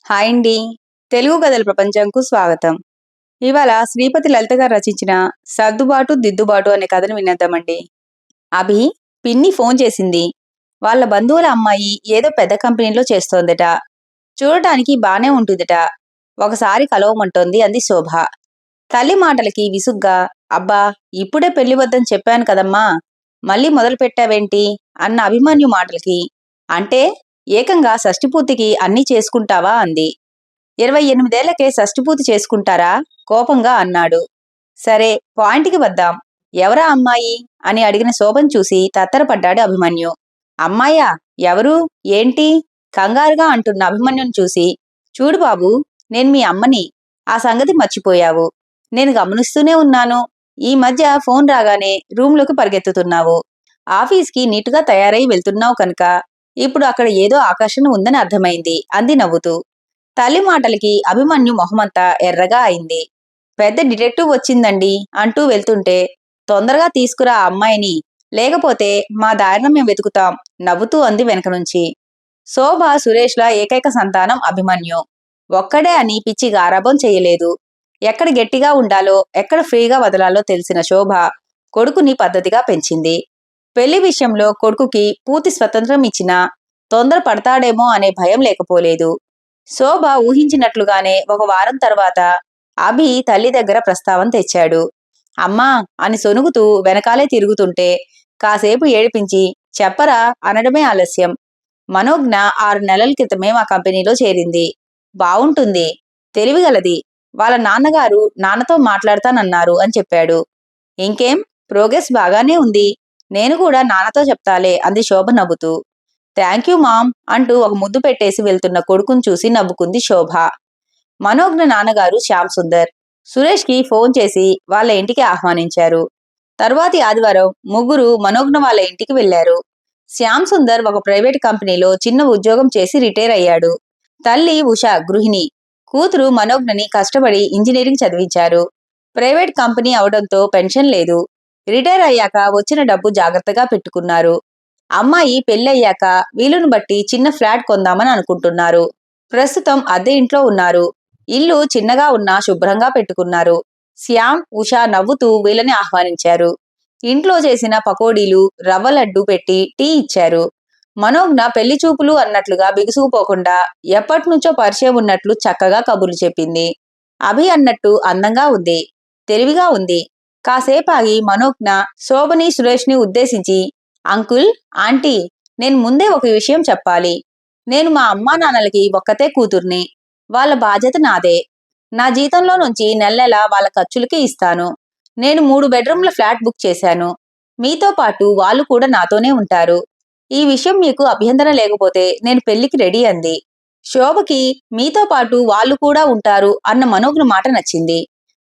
Hi అండి. తెలుగు కథల ప్రపంచంకు స్వాగతం. ఇవాళ శ్రీపతి లలిత గారు రచించిన 'సర్దుబాటు దిద్దుబాటు' అనే కథను వినేద్దామండి. అభి పిన్ని ఫోన్ చేసింది. వాళ్ళ బంధువుల అమ్మాయి ఏదో పెద్ద కంపెనీలో చేస్తోందట. చూడటానికి బానే ఉంటుందట. ఒకసారి కలవమంటోంది అంది శోభ. తల్లి మాటలకి విసుగ్గా, అబ్బా ఇప్పుడే పెళ్లి వద్దని చెప్పాను కదమ్మా, మళ్ళీ మొదలు పెట్టావేంటి అన్న అభిమన్యు మాటలకి, అంటే ఏకంగా షష్ఠిపూర్తికి అన్నీ చేసుకుంటావా అంది. 28 ఏళ్లకే షష్ఠిపూర్తి చేసుకుంటారా కోపంగా అన్నాడు. సరే పాయింట్కి వద్దాం. ఎవరా అమ్మాయి అని అడిగిన శోభను చూసి తత్తరపడ్డాడు అభిమన్యు. అమ్మాయా? ఎవరు? ఏంటి కంగారుగా అంటున్న అభిమన్యుని చూసి, చూడు బాబు, నేను మీ అమ్మని. ఆ సంగతి మర్చిపోయావు. నేను గమనిస్తూనే ఉన్నాను. ఈ మధ్య ఫోన్ రాగానే రూంలోకి పరిగెత్తుతున్నావు. ఆఫీస్కి నీటుగా తయారై వెళ్తున్నావు కనుక ఇప్పుడు అక్కడ ఏదో ఆకర్షణ ఉందని అర్థమైంది అంది నవ్వుతూ. తల్లి మాటలకి అభిమన్యు మొహమంతా ఎర్రగా అయింది. పెద్ద డిటెక్టివ్ వచ్చిందండి అంటూ వెళ్తుంటే, తొందరగా తీసుకురా ఆ అమ్మాయిని, లేకపోతే మా దారిన మేము వెతుకుతాం నవ్వుతూ అంది వెనక నుంచి. శోభ సురేష్ల ఏకైక సంతానం అభిమన్యు. ఒక్కడే అని పిచ్చి గారాబం చెయ్యలేదు. ఎక్కడ గట్టిగా ఉండాలో ఎక్కడ ఫ్రీగా వదలాలో తెలిసిన శోభ కొడుకుని పద్ధతిగా పెంచింది. పెళ్లి విషయంలో కొడుకుకి పూర్తి స్వతంత్రం ఇచ్చినా తొందర పడతాడేమో అనే భయం లేకపోలేదు. శోభ ఊహించినట్లుగానే ఒక వారం తర్వాత అభి తల్లి దగ్గర ప్రస్తావన తెచ్చాడు. అమ్మా అని సొనుగుతూ వెనకాలే తిరుగుతుంటే కాసేపు ఏడిపించి చెప్పరా అనడమే ఆలస్యం. మనోజ్ఞ 6 నెలల క్రితమే మా కంపెనీలో చేరింది. బావుంటుంది, తెలివిగలది. వాళ్ళ నాన్నగారు నాన్నతో మాట్లాడతానన్నారు అని చెప్పాడు. ఇంకేం, ప్రోగ్రెస్ బాగానే ఉంది. నేను కూడా నాన్నతో చెప్తాలే అంది శోభ నవ్వుతూ. థ్యాంక్యూ మామ్ అంటూ ఒక ముద్దు పెట్టేసి వెళ్తున్న కొడుకుని చూసి నవ్వుకుంది శోభ. మనోజ్ఞ నాన్నగారు శ్యామ్ సుందర్ సురేష్కి ఫోన్ చేసి వాళ్ళ ఇంటికి ఆహ్వానించారు. తర్వాతి ఆదివారం ముగ్గురు మనోజ్ఞ వాళ్ళ ఇంటికి వెళ్లారు. శ్యామ్ సుందర్ ఒక ప్రైవేట్ కంపెనీలో చిన్న ఉద్యోగం చేసి రిటైర్ అయ్యాడు. తల్లి ఉష గృహిణి. కూతురు మనోజ్ఞని కష్టపడి ఇంజనీరింగ్ చదివించారు. ప్రైవేట్ కంపెనీ అవడంతో పెన్షన్ లేదు. రిటైర్ అయ్యాక వచ్చిన డబ్బు జాగ్రత్తగా పెట్టుకున్నారు. అమ్మాయి పెళ్ళయ్యాక వీలును బట్టి చిన్న ఫ్లాట్ కొందామని అనుకుంటున్నారు. ప్రస్తుతం అద్దె ఇంట్లో ఉన్నారు. ఇల్లు చిన్నగా ఉన్నా శుభ్రంగా పెట్టుకున్నారు. శ్యామ్, ఉష నవ్వుతూ వీళ్ళని ఆహ్వానించారు. ఇంట్లో చేసిన పకోడీలు, రవ్వ లడ్డు పెట్టి టీ ఇచ్చారు. మనోజ్ఞ పెళ్లి చూపులు అన్నట్లుగా బిగుసుకుపోకుండా ఎప్పటినుంచో పరిచయం ఉన్నట్లు చక్కగా కబుర్లు చెప్పింది. అభి అన్నట్టు అందంగా ఉంది, తెలివిగా ఉంది. కాసేపాగి మనోజ్ఞ శోభని సురేష్ని ఉద్దేశించి, అంకుల్, ఆంటీ, నేను ముందే ఒక విషయం చెప్పాలి. నేను మా అమ్మా నాన్నలకి ఒక్కతే కూతుర్ని. వాళ్ళ బాధ్యత నాదే. నా జీతంలో నుంచి నెల వాళ్ళ ఖర్చులకి ఇస్తాను. నేను 3 బెడ్రూమ్ల ఫ్లాట్ బుక్ చేశాను. మీతో పాటు వాళ్ళు కూడా నాతోనే ఉంటారు. ఈ విషయం మీకు అభ్యంతరం లేకపోతే నేను పెళ్లికి రెడీ అంది. శోభకి మీతో పాటు వాళ్ళు కూడా ఉంటారు అన్న మనోజ్ఞ మాట నచ్చింది.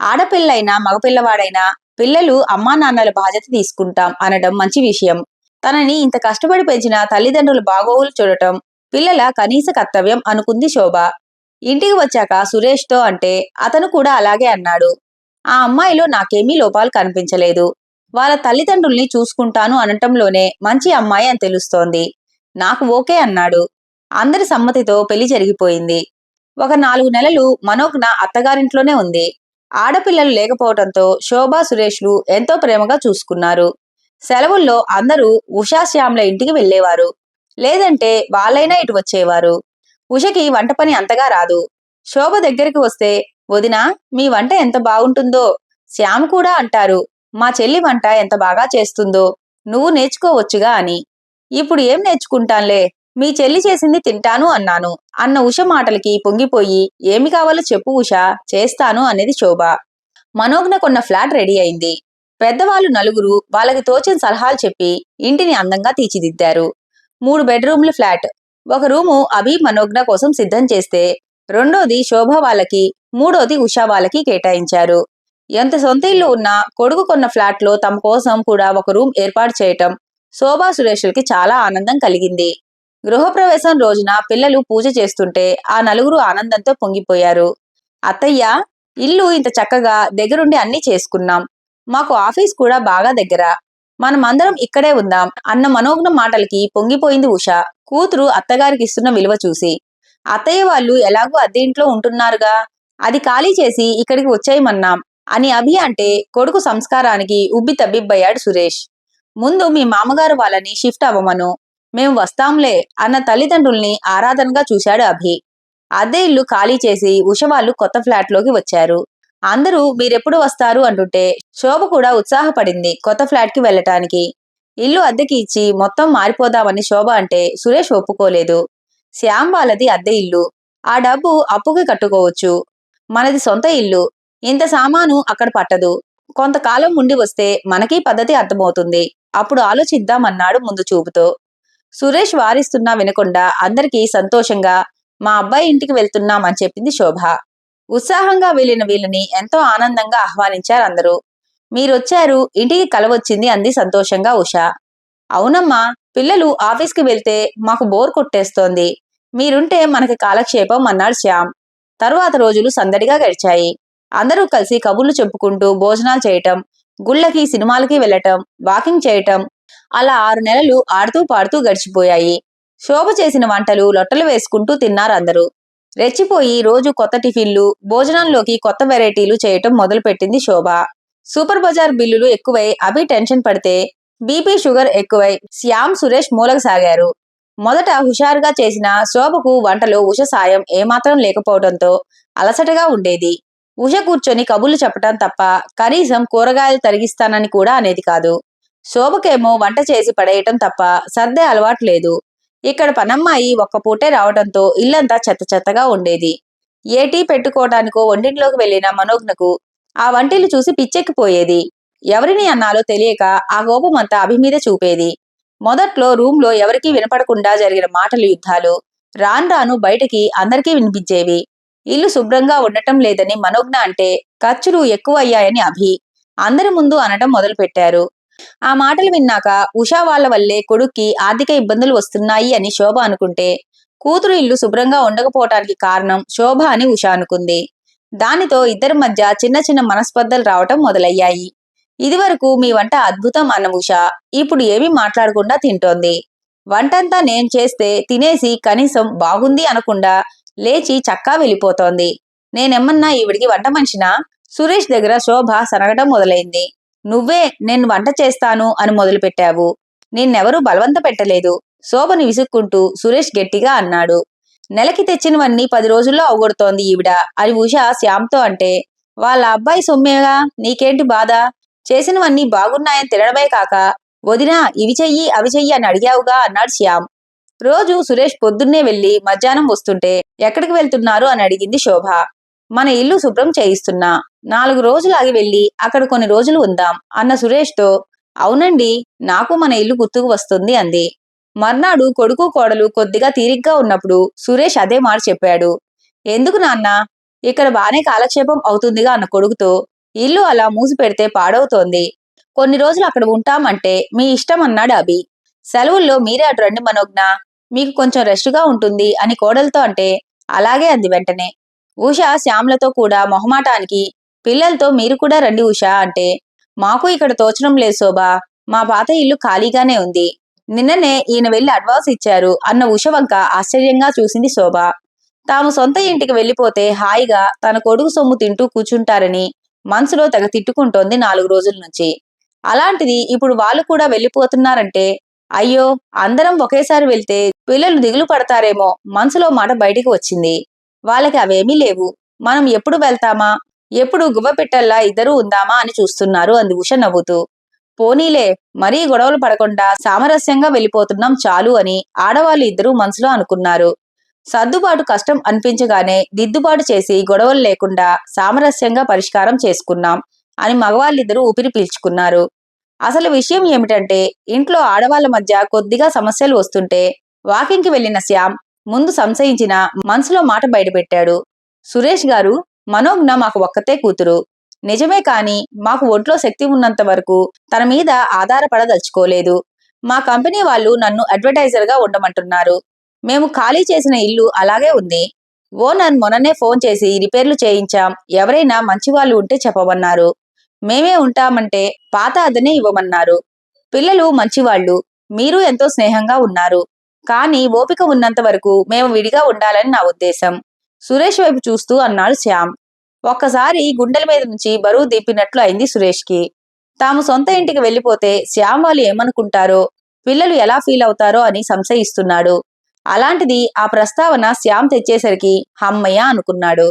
ఆడపిల్లైనా మగపిల్లవాడైనా పిల్లలు అమ్మా నాన్నల బాధ్యత తీసుకుంటాం అనడం మంచి విషయం. తనని ఇంత కష్టపడి పెంచిన తల్లిదండ్రుల బాగోగులు చూడటం పిల్లల కనీస కర్తవ్యం అనుకుంది శోభ. ఇంటికి వచ్చాక సురేష్తో అంటే అతను కూడా అలాగే అన్నాడు. ఆ అమ్మాయిలో నాకేమీ లోపాలు కనిపించలేదు. వాళ్ళ తల్లిదండ్రుల్ని చూసుకుంటాను అనటంలోనే మంచి అమ్మాయి అని తెలుస్తోంది. నాకు ఓకే అన్నాడు. అందరి సమ్మతితో పెళ్లి జరిగిపోయింది. ఒక 4 నెలలు మనోజ్ఞ అత్తగారింట్లోనే ఉంది. ఆడపిల్లలు లేకపోవడంతో శోభ, సురేష్లు ఎంతో ప్రేమగా చూసుకున్నారు. సెలవుల్లో అందరూ ఉషా, శ్యామ్ల ఇంటికి వెళ్లేవారు. లేదంటే వాళ్ళైనా ఇటు వచ్చేవారు. ఉషకి వంట పని అంతగా రాదు. శోభ దగ్గరికి వస్తే, వదినా, మీ వంట ఎంత బాగుంటుందో. శ్యామ్ కూడా అంటారు, మా చెల్లి వంట ఎంత బాగా చేస్తుందో, నువ్వు నేర్చుకోవచ్చుగా అని. ఇప్పుడు ఏం నేర్చుకుంటాన్లే, మీ చెల్లి చేసింది తింటాను అన్నాను అన్న ఉష మాటలకి పొంగిపోయి, ఏమి కావాలో చెప్పు ఉషా, చేస్తాను అనేది శోభ. మనోజ్ఞ కొన్న ఫ్లాట్ రెడీ అయింది. పెద్దవాళ్ళు నలుగురు వాళ్ళకి తోచిన సలహాలు చెప్పి ఇంటిని అందంగా తీర్చిదిద్దారు. 3 బెడ్రూమ్ల ఫ్లాట్. ఒక రూము అభి, మనోజ్ఞ కోసం సిద్ధం చేస్తే, రెండోది శోభ వాళ్ళకి, మూడోది ఉషా వాళ్ళకి కేటాయించారు. ఎంత సొంత ఇల్లు ఉన్నా కొడుకు కొన్న ఫ్లాట్లో తమ కోసం కూడా ఒక రూమ్ ఏర్పాటు చేయటం శోభా, సురేష్లకి చాలా ఆనందం కలిగింది. గృహప్రవేశం రోజున పిల్లలు పూజ చేస్తుంటే ఆ నలుగురు ఆనందంతో పొంగిపోయారు. అత్తయ్య, ఇల్లు ఇంత చక్కగా దగ్గరుండి అన్నీ చేసుకున్నాం. మాకు ఆఫీస్ కూడా బాగా దగ్గర. మనమందరం ఇక్కడే ఉందాం అన్న మనోజ్ఞ మాటలకి పొంగిపోయింది ఉష, కూతురు అత్తగారికి ఇస్తున్న విలువ చూసి. అత్తయ్య వాళ్ళు ఎలాగూ అద్దె ఇంట్లో ఉంటున్నారుగా, అది ఖాళీ చేసి ఇక్కడికి వచ్చేయమన్నాం అని అభి అంటే కొడుకు సంస్కారానికి ఉబ్బి తబ్బిబ్బయ్యాడు సురేష్. ముందు మీ మామగారు వాళ్ళని షిఫ్ట్ అవ్వమను, మేం వస్తాంలే అన్న తల్లిదండ్రుల్ని ఆరాధనగా చూశాడు అభి. అద్దె ఇల్లు ఖాళీ చేసి ఉష వాళ్ళు కొత్త ఫ్లాట్లోకి వచ్చారు. అందరూ మీరెప్పుడు వస్తారు అంటుంటే శోభ కూడా ఉత్సాహపడింది కొత్త ఫ్లాట్కి వెళ్ళటానికి. ఇల్లు అద్దెకి ఇచ్చి మొత్తం మారిపోదామని శోభ అంటే సురేష్ ఒప్పుకోలేదు. శ్యామ్ వాళ్ళది అద్దె ఇల్లు, ఆ డబ్బు అప్పుకి కట్టుకోవచ్చు. మనది సొంత ఇల్లు, ఇంత సామాను అక్కడ పట్టదు. కొంతకాలం ఉండి వస్తే మనకీ పద్ధతి అర్థమవుతుంది, అప్పుడు ఆలోచిద్దామన్నాడు ముందు చూపుతో. సురేష్ వారిస్తున్నా వినకుండా అందరికీ సంతోషంగా మా అబ్బాయి ఇంటికి వెళ్తున్నాం అని చెప్పింది శోభ. ఉత్సాహంగా వెళ్లిన వీళ్ళని ఎంతో ఆనందంగా ఆహ్వానించారు అందరూ. మీరొచ్చారు, ఇంటికి కలవచ్చింది అంది సంతోషంగా ఉష. అవునమ్మా, పిల్లలు ఆఫీస్కి వెళ్తే మాకు బోర్ కొట్టేస్తోంది, మీరుంటే మనకి కాలక్షేపం అన్నాడు శ్యామ్. తరువాత రోజులు సందడిగా గడిచాయి. అందరూ కలిసి కబుర్లు చెప్పుకుంటూ భోజనాలు చేయటం, గుళ్ళకి సినిమాలకి వెళ్లటం, వాకింగ్ చేయటం, అలా 6 నెలలు ఆడుతూ పాడుతూ గడిచిపోయాయి. శోభ చేసిన వంటలు లొట్టలు వేసుకుంటూ తిన్నారు అందరూ. రెచ్చిపోయి రోజు కొత్త టిఫిన్లు, భోజనంలోకి కొత్త వెరైటీలు చేయటం మొదలుపెట్టింది శోభ. సూపర్ బజార్ బిల్లులు ఎక్కువై అభి టెన్షన్ పడితే బీపీ షుగర్ ఎక్కువై శ్యామ్ సురేష్ మూలకు సాగారు. మొదట హుషారుగా చేసిన శోభకు వంటలో ఉష సాయం ఏమాత్రం లేకపోవడంతో అలసటగా ఉండేది. ఉష కూర్చొని కబుర్లు చెప్పటం తప్ప కనీసం కూరగాయలు తరిగిస్తానని కూడా అనేది కాదు. శోభకేమో వంట చేసి పడేయటం తప్ప సర్దే అలవాటు లేదు. ఇక్కడ పనమ్మాయి ఒక్క పూటే రావటంతో ఇల్లంతా చెత్త చెత్తగా ఉండేది. ఏ టీ పెట్టుకోవడానికో వంటింట్లోకి వెళ్లిన మనోజ్ఞకు ఆ వంటిల్లు చూసి పిచ్చెక్కిపోయేది. ఎవరిని అన్నాలో తెలియక ఆ కోపమంతా అభి మీద చూపేది. మొదట్లో రూంలో ఎవరికీ వినపడకుండా జరిగిన మాటల యుద్ధాలు రాను రాను బయటికి అందరికీ వినిపించేవి. ఇల్లు శుభ్రంగా ఉండటం లేదని మనోజ్ఞ అంటే ఖర్చులు ఎక్కువ అయ్యాయని అభి అందరి ముందు అనటం మొదలుపెట్టారు. ఆ మాటలు విన్నాక ఉషా వాళ్ల వల్లే కొడుక్కి ఆర్థిక ఇబ్బందులు వస్తున్నాయి అని శోభ అనుకుంటే, కూతురు ఇల్లు శుభ్రంగా ఉండకపోవటానికి కారణం శోభ అని ఉష అనుకుంది. దానితో ఇద్దరి మధ్య చిన్న చిన్న మనస్పర్ధలు రావటం మొదలయ్యాయి. ఇదివరకు మీ వంట అద్భుతం అన్న ఉష ఇప్పుడు ఏమీ మాట్లాడకుండా తింటోంది. వంటంతా నేను చేస్తే తినేసి కనీసం బాగుంది అనకుండా లేచి చక్కా వెళ్ళిపోతోంది. నేనేమన్నా ఈవిడికి వంట మనిషినా? సురేష్ దగ్గర శోభ సనగటం మొదలైంది. నువ్వే నేను వంట చేస్తాను అని మొదలుపెట్టావు, నిన్నెవరూ బలవంత పెట్టలేదు, శోభని విసుక్కుంటూ సురేష్ గట్టిగా అన్నాడు. నెలకి తెచ్చినవన్నీ 10 రోజుల్లో అవగొడుతోంది ఈవిడ అని ఉష శ్యామ్తో అంటే, వాళ్ళ అబ్బాయి సొమ్మేగా, నీకేంటి బాధ? చేసినవన్నీ బాగున్నాయని తినడమే కాక, వదినా ఇవి చెయ్యి అవి చెయ్యి అని అడిగావుగా అన్నాడు శ్యామ్. రోజు సురేష్ పొద్దున్నే వెళ్లి మధ్యాహ్నం వస్తుంటే ఎక్కడికి వెళ్తున్నారు అని అడిగింది శోభ. మన ఇల్లు శుభ్రం చేయిస్తున్నా, 4 రోజులు ఆగి వెళ్లి అక్కడ కొన్ని రోజులు ఉందాం అన్న సురేష్తో, అవునండి, నాకు మన ఇల్లు గుర్తుకు వస్తుంది అంది. మర్నాడు కొడుకు కోడలు కొద్దిగా తీరిగ్గా ఉన్నప్పుడు సురేష్ అదే మాట చెప్పాడు. ఎందుకు నాన్న, ఇక్కడ బానే కాలక్షేపం అవుతుందిగా అన్న కొడుకుతో, ఇల్లు అలా మూసి పెడితే పాడవుతోంది, కొన్ని రోజులు అక్కడ ఉంటామంటే మీ ఇష్టం అన్నాడు అభి. సెలవుల్లో మీరే అటు రండి మనోజ్ఞ, మీకు కొంచెం రెస్ట్గా ఉంటుంది అని కోడలతో అంటే, అలాగే అంది వెంటనే. ఉష శ్యామ్లతో కూడా మొహమాటానికి, పిల్లలతో మీరు కూడా రండి ఉష అంటే, మాకు ఇక్కడ తోచడం లేదు శోభా, మా పాత ఇల్లు ఖాళీగానే ఉంది, నిన్ననే ఈయన వెళ్లి అడ్వాన్స్ ఇచ్చారు అన్న ఉష వంక ఆశ్చర్యంగా చూసింది శోభ. తాము సొంత ఇంటికి వెళ్లిపోతే హాయిగా తన కొడుకు సొమ్ము తింటూ కూర్చుంటారని మనసులో తెగ తిట్టుకుంటోంది 4 రోజుల నుంచి. అలాంటిది ఇప్పుడు వాళ్ళు కూడా వెళ్లిపోతున్నారంటే, అయ్యో అందరం ఒకేసారి వెళ్తే పిల్లలు దిగులు పడతారేమో మనసులో మాట బయటికి వచ్చింది. వాళ్ళకి అవేమీ లేవు, మనం ఎప్పుడు వెళ్తామా, ఎప్పుడు గువ్వపెట్టల్లా ఇద్దరూ ఉందామా అని చూస్తున్నారు అంది ఉష నవ్వుతూ. పోనీలే, మరీ గొడవలు పడకుండా సామరస్యంగా వెళ్ళిపోతున్నాం చాలు అని ఆడవాళ్ళు ఇద్దరూ మనసులో అనుకున్నారు. సర్దుబాటు కష్టం అనిపించగానే దిద్దుబాటు చేసి గొడవలు లేకుండా సామరస్యంగా పరిష్కారం చేసుకున్నాం అని మగవాళ్ళిద్దరూ ఊపిరి పీల్చుకున్నారు. అసలు విషయం ఏమిటంటే, ఇంట్లో ఆడవాళ్ల మధ్య కొద్దిగా సమస్యలు వస్తుంటే వాకింగ్కి వెళ్లిన శ్యామ్ ముందు సంశయించిన మనసులో మాట బయటపెట్టాడు. సురేష్ గారు, మనోజ్ఞ మాకు ఒక్కతే కూతురు, నిజమే, కాని మాకు ఒంట్లో శక్తి ఉన్నంత వరకు తన మీద ఆధారపడదలుచుకోలేదు. మా కంపెనీ వాళ్ళు నన్ను అడ్వర్టైజర్గా ఉండమంటున్నారు. మేము ఖాళీ చేసిన ఇల్లు అలాగే ఉంది. ఓనర్ మొన్ననే ఫోన్ చేసి రిపేర్లు చేయించాం, ఎవరైనా మంచివాళ్ళు ఉంటే చెప్పమన్నారు. మేమే ఉంటామంటే పాత అద్దెనే ఇవ్వమన్నారు. పిల్లలు మంచివాళ్ళు, మీరు ఎంతో స్నేహంగా ఉన్నారు. కానీ ఓపిక ఉన్నంత వరకు మేము విడిగా ఉండాలని నా ఉద్దేశం. సురేష్ వైపు చూస్తూ అన్నాడు శ్యామ్. ఒక్కసారి గుండెల మీద నుంచి బరువు దింపినట్లు అయింది సురేష్కి. తాము సొంత ఇంటికి వెళ్ళిపోతే శ్యామ్ వాళ్ళు ఏమనుకుంటారో, పిల్లలు ఎలా ఫీల్ అవుతారో అని సంశయిస్తున్నాడు. అలాంటిది ఆ ప్రస్తావన శ్యామ్ తెచ్చేసరికి హమ్మయ్య అనుకున్నాడు.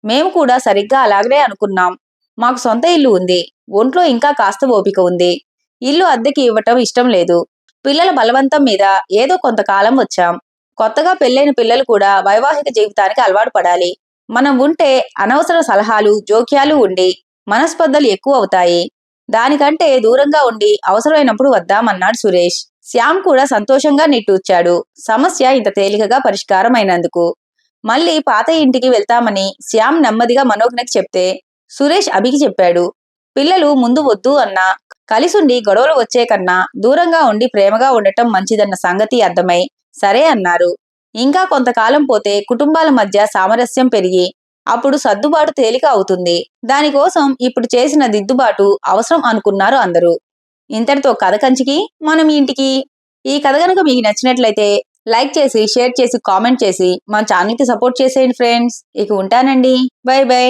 మేము కూడా సరిగ్గా అలాగనే అనుకున్నాం. మాకు సొంత ఇల్లు ఉంది. ఒంట్లో ఇంకా కాస్త ఓపిక ఉంది. ఇల్లు అద్దెకి ఇవ్వటం ఇష్టం లేదు. పిల్లల బలవంతం మీద ఏదో కొంతకాలం వచ్చాం. కొత్తగా పెళ్ళైన పిల్లలు కూడా వైవాహిక జీవితానికి అలవాటు పడాలి. మనం ఉంటే అనవసర సలహాలు, జోక్యాలు ఉండి మనస్పర్ధలు ఎక్కువ అవుతాయి. దానికంటే దూరంగా ఉండి అవసరమైనప్పుడు వద్దామన్నాడు సురేష్. శ్యామ్ కూడా సంతోషంగా నిట్టూర్చాడు. సమస్య ఇంత తేలికగా పరిష్కారమైనందుకు. మళ్ళీ పాత ఇంటికి వెళ్తామని శ్యామ్ నెమ్మదిగా మనోజ్ఞకి చెప్తే సురేష్ అభికి చెప్పాడు. పిల్లలు ముందు వద్దు అన్నా, కలిసుండి గొడవలు వచ్చే కన్నా దూరంగా ఉండి ప్రేమగా ఉండటం మంచిదన్న సంగతి అర్థమై సరే అన్నారు. ఇంకా కొంతకాలం పోతే కుటుంబాల మధ్య సామరస్యం పెరిగి అప్పుడు సర్దుబాటు తేలిక అవుతుంది. దానికోసం ఇప్పుడు చేసిన దిద్దుబాటు అవసరం అనుకున్నారు అందరూ. ఇంతటితో కథ కంచికి మనం ఇంటికి. ఈ కథ కనుక మీకు నచ్చినట్లయితే లైక్ చేసి, షేర్ చేసి, కామెంట్ చేసి మన ఛానల్కి సపోర్ట్ చేసేయండి ఫ్రెండ్స్. ఇక ఉంటానండి. By by.